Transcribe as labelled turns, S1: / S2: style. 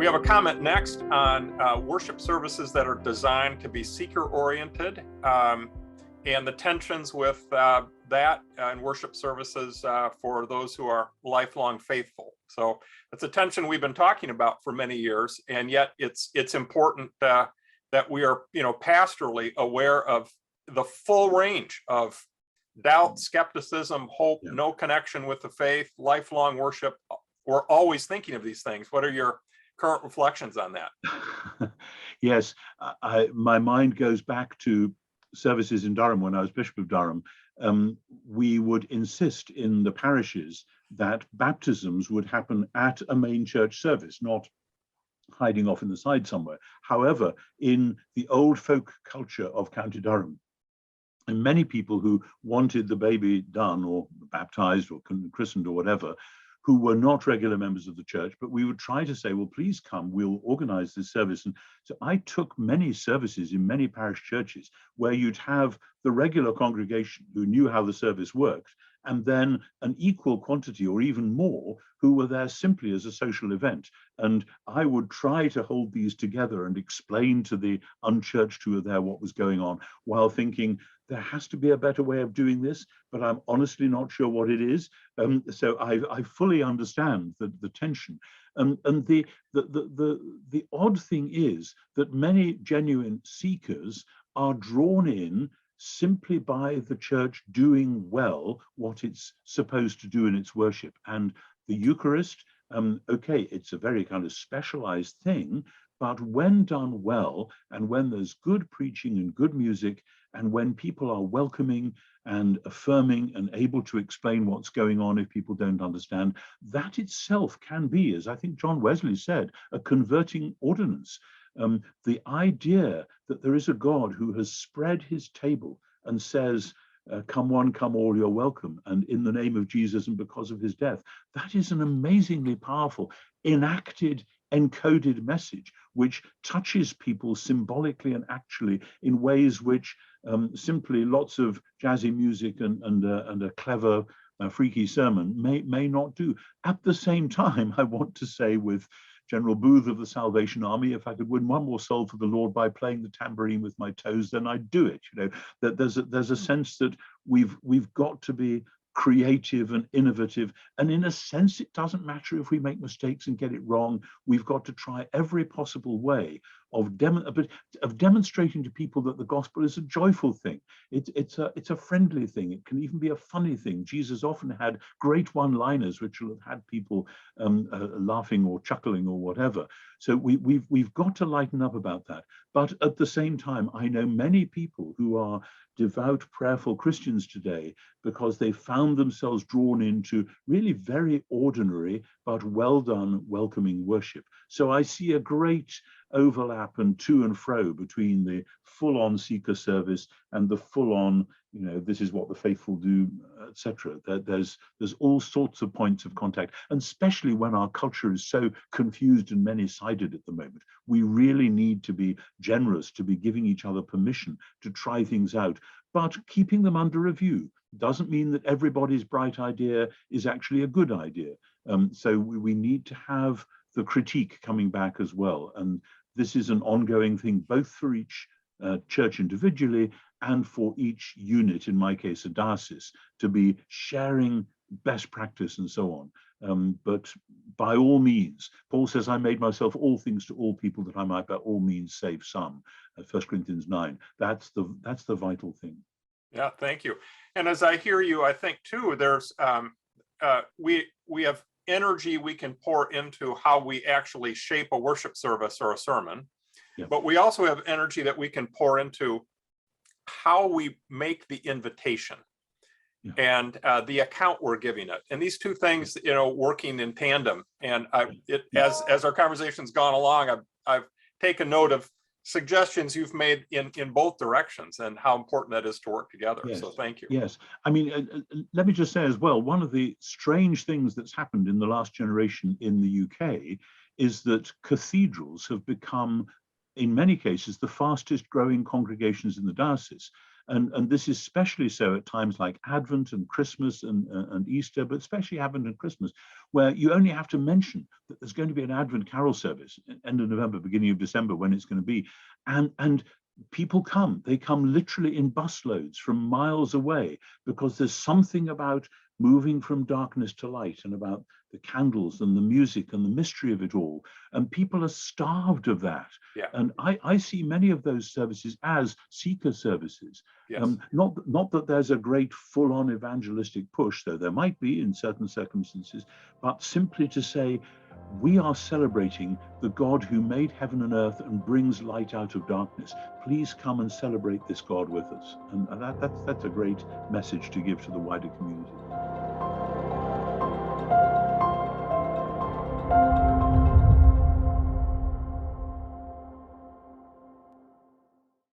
S1: We have a comment next on worship services that are designed to be seeker-oriented and the tensions with that and worship services for those who are lifelong faithful. So it's a tension we've been talking about for many years, and yet it's important that we are, pastorally aware of the full range of doubt, skepticism, hope, no connection with the faith, lifelong worship. We're always thinking of these things. What are your current reflections on that?
S2: Yes, my mind goes back to services in Durham when I was Bishop of Durham. We would insist in the parishes that baptisms would happen at a main church service, not hiding off in the side somewhere. However, in the old folk culture of County Durham, and many people who wanted the baby done or baptized or christened or whatever, who were not regular members of the church, but we would try to say, well, please come, we'll organize this service. And so I took many services in many parish churches where you'd have the regular congregation who knew how the service worked, and then an equal quantity or even more who were there simply as a social event. And I would try to hold these together and explain to the unchurched who were there what was going on, while thinking, there has to be a better way of doing this, but I'm honestly not sure what it is. So I fully understand the tension. And the odd thing is that many genuine seekers are drawn in simply by the church doing well what it's supposed to do in its worship. And the Eucharist, okay, it's a very kind of specialized thing, but when done well, and when there's good preaching and good music, and when people are welcoming and affirming and able to explain what's going on if people don't understand, that itself can be, as I think John Wesley said, a converting ordinance. The idea that there is a God who has spread his table and says, come one, come all, you're welcome, and in the name of Jesus and because of his death, that is an amazingly powerful, enacted, encoded message, which touches people symbolically and actually in ways which simply lots of jazzy music and a clever, freaky sermon may not do. At the same time, I want to say with General Booth of the Salvation Army, if I could win one more soul for the Lord by playing the tambourine with my toes, then I'd do it. That there's a sense that we've got to be creative and innovative, and in a sense it doesn't matter if we make mistakes and get it wrong. We've got to try every possible way of demonstrating to people that the gospel is a joyful thing. It's a friendly thing. It can even be a funny thing. Jesus often had great one-liners which will have had people laughing or chuckling or whatever. So we've got to lighten up about that. But at the same time, I know many people who are devout, prayerful Christians today because they found themselves drawn into really very ordinary but well done, welcoming worship. So I see a great overlap and to and fro between the full-on seeker service and the full-on, this is what the faithful do, etc. There's all sorts of points of contact, and especially when our culture is so confused and many-sided at the moment, we really need to be generous, to be giving each other permission to try things out, but keeping them under review. Doesn't mean that everybody's bright idea is actually a good idea. So we need to have the critique coming back as well. And this is an ongoing thing, both for each church individually and for each unit, in my case, a diocese, to be sharing best practice and so on. But by all means, Paul says, I made myself all things to all people that I might by all means save some, 1 Corinthians 9. That's the vital thing.
S1: Yeah, thank you. And as I hear you, I think too, there's we have energy we can pour into how we actually shape a worship service or a sermon, but we also have energy that we can pour into how we make the invitation and the account we're giving it. And these two things, working in tandem. And as our conversation's gone along, I've taken note of suggestions you've made in both directions and how important that is to work together.
S2: Yes.
S1: So thank you.
S2: Yes. I mean, let me just say as well, one of the strange things that's happened in the last generation in the UK is that cathedrals have become, in many cases, the fastest growing congregations in the diocese. And this is especially so at times like Advent and Christmas and Easter, but especially Advent and Christmas, where you only have to mention that there's going to be an Advent carol service end of November, beginning of December, when it's going to be, and people come. They come literally in busloads from miles away, because there's something about moving from darkness to light, and about the candles and the music and the mystery of it all. And people are starved of that.
S1: Yeah.
S2: And I see many of those services as seeker services.
S1: Yes.
S2: Not that there's a great full-on evangelistic push, though there might be in certain circumstances, but simply to say, we are celebrating the God who made heaven and earth and brings light out of darkness. Please come and celebrate this God with us. And that's a great message to give to the wider community.